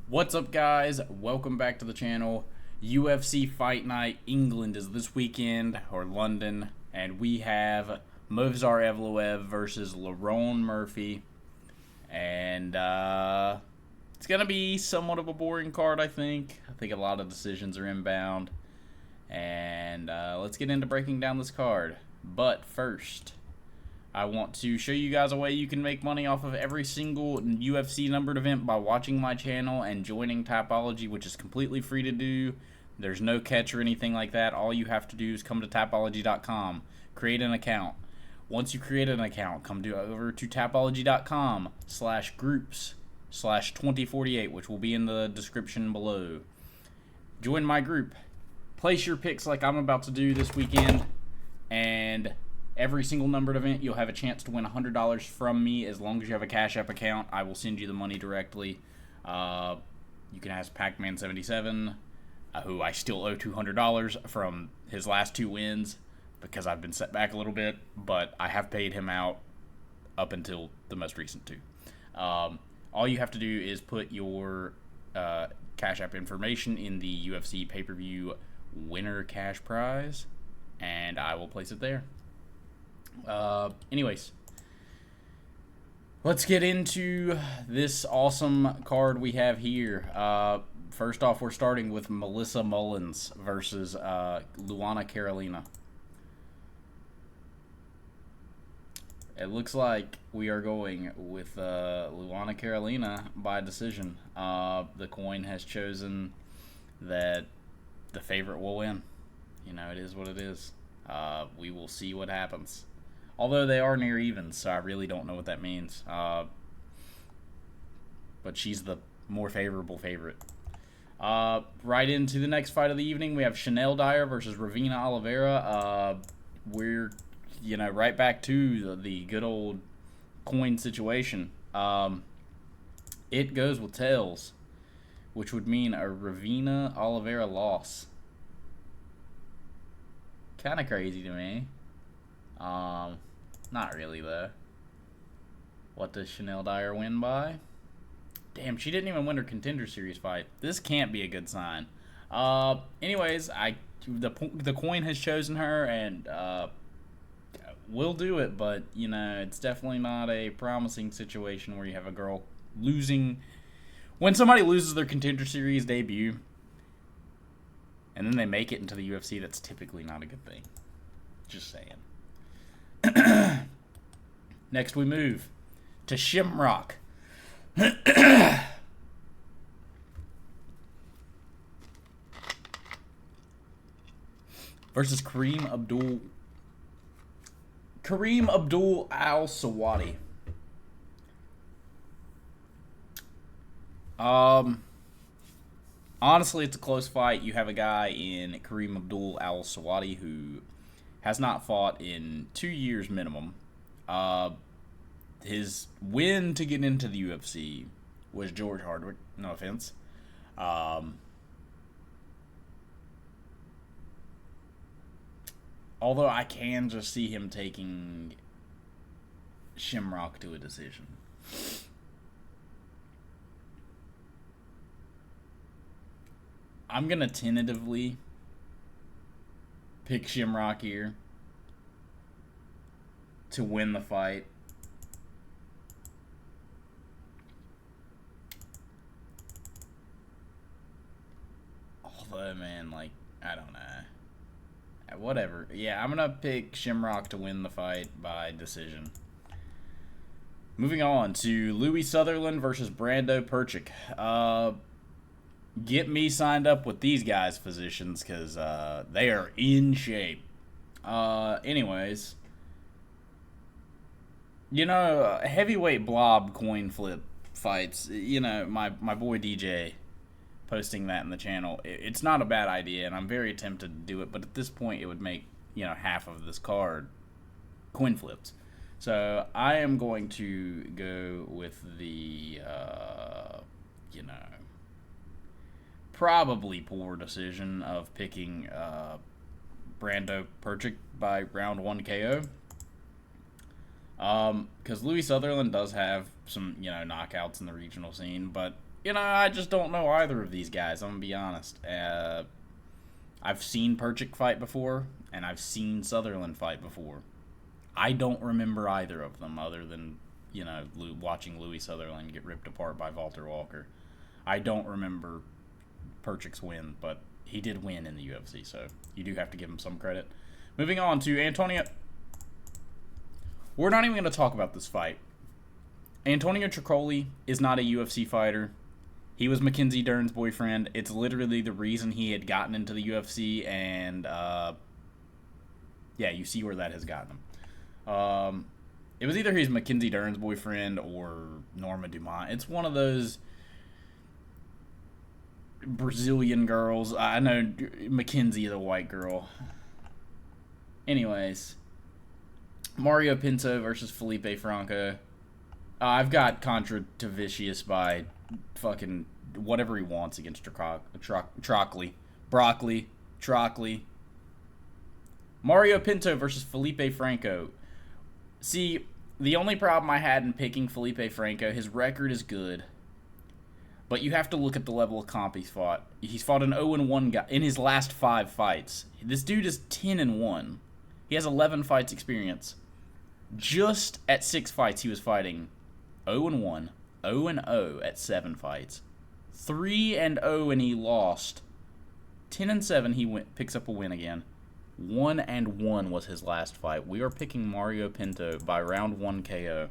What's up, guys? Welcome back to the channel. UFC Fight Night England is this weekend, or London, and we have Movsar Evloev versus Lerone Murphy. And it's going to be somewhat of a boring card, I think. I think a lot of decisions are inbound. And let's get into breaking down this card. But first, I want to show you guys a way you can make money off of every single UFC numbered event by watching my channel and joining Tapology, which is completely free to do. There's no catch or anything like that. All you have to do is come to Tapology.com, create an account. Once you create an account, come over to Tapology.com/groups/2048, which will be in the description below. Join my group. Place your picks like I'm about to do this weekend, and every single numbered event, you'll have a chance to win $100 from me as long as you have a CashApp account. I will send you the money directly. You can ask Pac-Man77, who I still owe $200 from his last two wins because I've been set back a little bit, but I have paid him out up until the most recent two. All you have to do is put your CashApp information in the UFC pay-per-view winner cash prize, and I will place it there. Anyways, let's get into this awesome card we have here. First off, we're starting with Melissa Mullins versus Luana Carolina. It looks like we are going with Luana Carolina by decision. The coin has chosen that the favorite will win. You know, it is what it is. We will see what happens. Although they are near even, so I really don't know what that means. But she's the more favorable favorite. Right into the next fight of the evening, we have Chanel Dyer versus Ravina Oliveira. We're, right back to the good old coin situation. It goes with tails, which would mean a Ravina Oliveira loss. Kind of crazy to me. Not really, though. What does Chanel Dyer win by? Damn, she didn't even win her Contender Series fight. This can't be a good sign. Anyways, the coin has chosen her, and we'll do it, but, it's definitely not a promising situation where you have a girl losing. When somebody loses their Contender Series debut, and then they make it into the UFC, that's typically not a good thing. Just saying. Next we move to Shimrock versus Kareem Abdul Al Sawadi. Honestly, it's a close fight. You have a guy in Kareem Abdul Al Sawadi who has not fought in 2 years minimum. His win to get into the UFC was George Hardwick. No offense. Although I can just see him taking Shimrock to a decision. I'm going to tentatively pick Shimrock here to win the fight. Although, man, I don't know. Whatever. Yeah, I'm going to pick Shimrock to win the fight by decision. Moving on to Louis Sutherland versus Brando Perchik. Get me signed up with these guys' physicians because they are in shape. Anyways, heavyweight blob coin flip fights. My boy DJ posting that in the channel. It's not a bad idea, and I'm very tempted to do it. But at this point, it would make half of this card coin flips. So I am going to go with the probably poor decision of picking Brando Perchik by round 1 KO. Because Louis Sutherland does have some, knockouts in the regional scene, but I just don't know either of these guys. I'm gonna be honest. I've seen Perchik fight before, and I've seen Sutherland fight before. I don't remember either of them, other than watching Louis Sutherland get ripped apart by Walter Walker. I don't remember Perchik's win, but he did win in the UFC, so you do have to give him some credit. Moving on to Antonio. We're not even going to talk about this fight. Antonio Tricoli is not a UFC fighter. He was Mackenzie Dern's boyfriend. It's literally the reason he had gotten into the UFC, and you see where that has gotten him. It was either he's Mackenzie Dern's boyfriend or Norma Dumont. It's one of those Brazilian girls. I know Mackenzie, the white girl. Anyways, Mario Pinto versus Felipe Franco. I've got Contra Tavicius by fucking whatever he wants against Trockley. Mario Pinto versus Felipe Franco. See, the only problem I had in picking Felipe Franco, his record is good, but you have to look at the level of comp he's fought. He's fought an 0-1 guy in his last 5 fights. This dude is 10-1. He has 11 fights experience. Just at 6 fights, he was fighting 0-1, 0-0 at 7 fights, 3-0 and he lost. 10-7 he picks up a win again. 1-1 was his last fight. We are picking Mario Pinto by round 1 KO.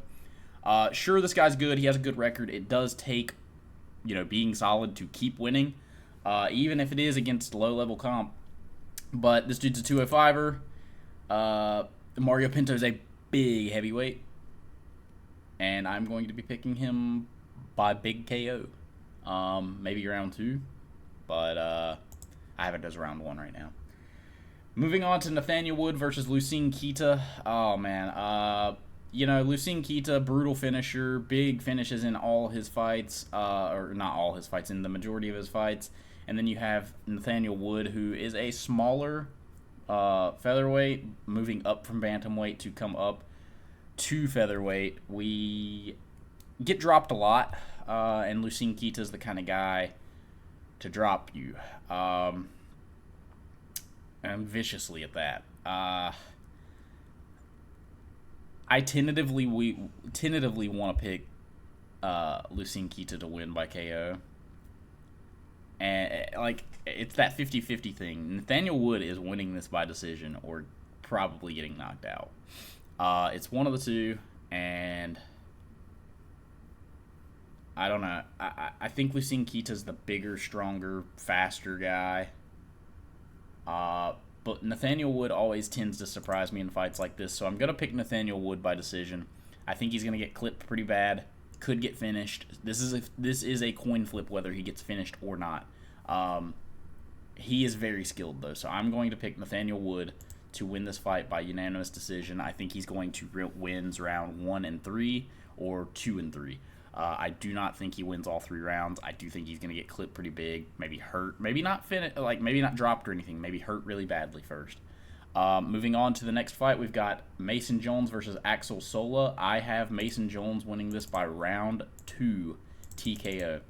Sure, this guy's good. He has a good record. It does take, being solid to keep winning, even if it is against low-level comp. But this dude's a 205er. Mario Pinto's a big heavyweight, and I'm going to be picking him by big KO. Maybe round 2, but I have it as round 1 right now. Moving on to Nathaniel Wood versus Lucien Keita. Oh, man. Lucien Keita, brutal finisher, big finishes in all his fights, or not all his fights, in the majority of his fights. And then you have Nathaniel Wood, who is a smaller featherweight, moving up from bantamweight to come up to featherweight. We get dropped a lot, and Lucien Keita is the kind of guy to drop you. And viciously at that. I tentatively want to pick Lucien Keita to win by KO. And it's that 50-50 thing. Nathaniel Wood is winning this by decision or probably getting knocked out. It's one of the two, and I don't know. I think Lucien Keita's the bigger, stronger, faster guy. But Nathaniel Wood always tends to surprise me in fights like this, so I'm going to pick Nathaniel Wood by decision. I think he's going to get clipped pretty bad. Could get finished. This is a coin flip whether he gets finished or not. He is very skilled, though, so I'm going to pick Nathaniel Wood to win this fight by unanimous decision. I think he's going to wins round 1 and 3 or 2 and 3. I do not think he wins all 3 rounds. I do think he's going to get clipped pretty big, maybe hurt, maybe not maybe not dropped or anything, maybe hurt really badly first. Moving on to the next fight, we've got Mason Jones versus Axel Sola. I have Mason Jones winning this by round 2 TKO.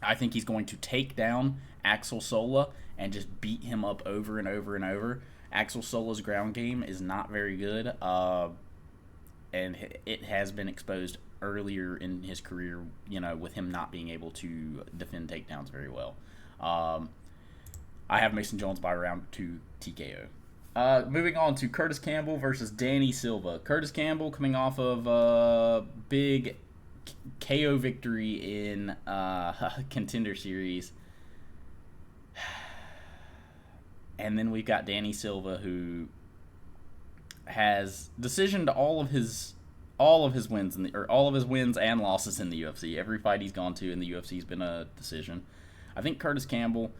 I think he's going to take down Axel Sola and just beat him up over and over and over. Axel Sola's ground game is not very good, and it has been exposed earlier in his career, with him not being able to defend takedowns very well. I have Mason Jones by round 2 TKO. Moving on to Curtis Campbell versus Danny Silva. Curtis Campbell coming off of a big KO victory in Contender Series. And then we've got Danny Silva, who has decisioned all of his wins all of his wins and losses in the UFC. Every fight he's gone to in the UFC has been a decision. I think Curtis Campbell,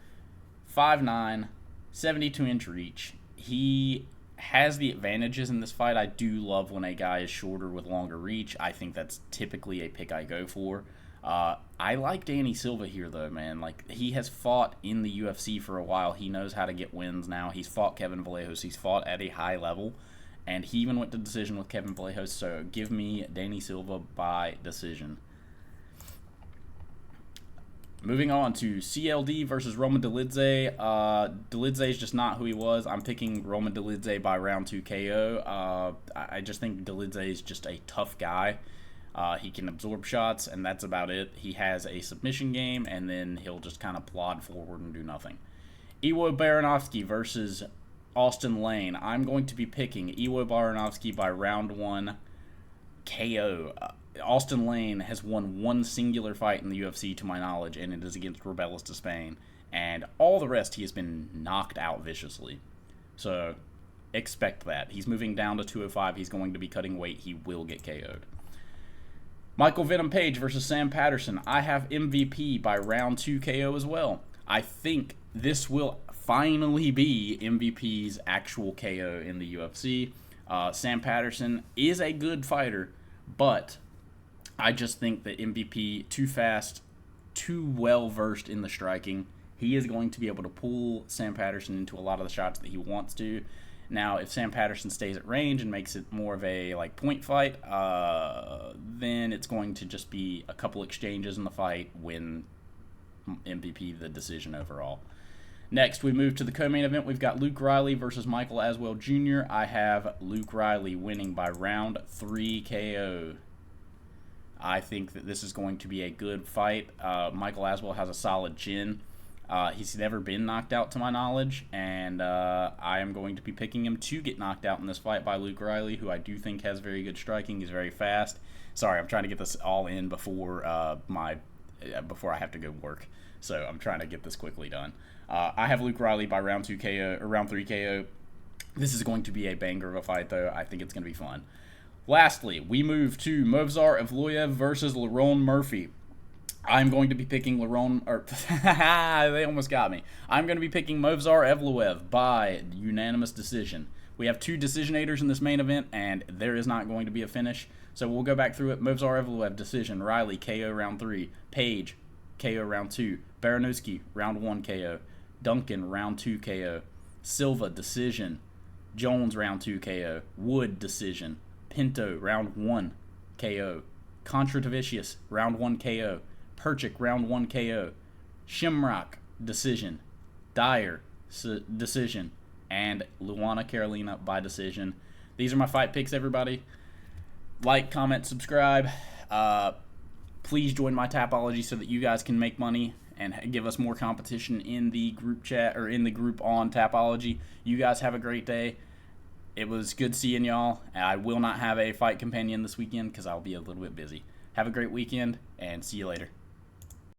5'9", 72-inch reach. He has the advantages in this fight. I do love when a guy is shorter with longer reach. I think that's typically a pick I go for. I like Danny Silva here, though, man. He has fought in the UFC for a while. He knows how to get wins now. He's fought Kevin Vallejos. He's fought at a high level. And he even went to decision with Kevin Vallejos, so give me Danny Silva by decision. Moving on to CLD versus Roman Dolidze. Dolidze is just not who he was. I'm picking Roman Dolidze by round 2 KO. I just think Dolidze is just a tough guy. He can absorb shots, and that's about it. He has a submission game, and then he'll just kind of plod forward and do nothing. Iwo Baranovsky versus Austin Lane. I'm going to be picking Iwo Baranovsky by round 1 KO. Austin Lane has won one singular fight in the UFC, to my knowledge, and it is against Rubeles de Spain. And all the rest, he has been knocked out viciously. So, expect that. He's moving down to 205. He's going to be cutting weight. He will get KO'd. Michael Venom Page versus Sam Patterson. I have MVP by round 2 KO as well. I think this will finally be MVP's actual KO in the UFC. Sam Patterson is a good fighter, but I just think that MVP, too fast, too well-versed in the striking. He is going to be able to pull Sam Patterson into a lot of the shots that he wants to. Now, if Sam Patterson stays at range and makes it more of a point fight, then it's going to just be a couple exchanges in the fight, win MVP the decision overall. Next, we move to the co-main event. We've got Luke Riley versus Michael Aswell Jr. I have Luke Riley winning by round 3 KO. I think that this is going to be a good fight. Michael Aswell has a solid chin. He's never been knocked out to my knowledge, and I am going to be picking him to get knocked out in this fight by Luke Riley, who I do think has very good striking. He's very fast. Sorry, I'm trying to get this all in before before I have to go work. So I'm trying to get this quickly done. I have Luke Riley by round 2 KO or round 3 KO. This is going to be a banger of a fight, though. I think it's going to be fun. Lastly, we move to Movsar Evloev versus Lerone Murphy. I'm going to be picking they almost got me. I'm going to be picking Movsar Evloev by unanimous decision. We have 2 decisionators in this main event, and there is not going to be a finish. So we'll go back through it. Movsar Evloev, decision. Riley, KO round 3. Page, KO round 2. Baranowski, round 1 KO. Duncan, round 2 KO. Silva, decision. Jones, round 2 KO. Wood, decision. Pinto, round 1 KO. Contratavicius, round 1 KO. Perchik, round 1 KO. Shimrock, decision. Dyer, decision. And Luana Carolina by decision. These are my fight picks, everybody. Like, comment, subscribe. Please join my Tapology so that you guys can make money and give us more competition in the group chat or in the group on Tapology. You guys have a great day. It was good seeing y'all. I will not have a fight companion this weekend because I'll be a little bit busy. Have a great weekend, and see you later.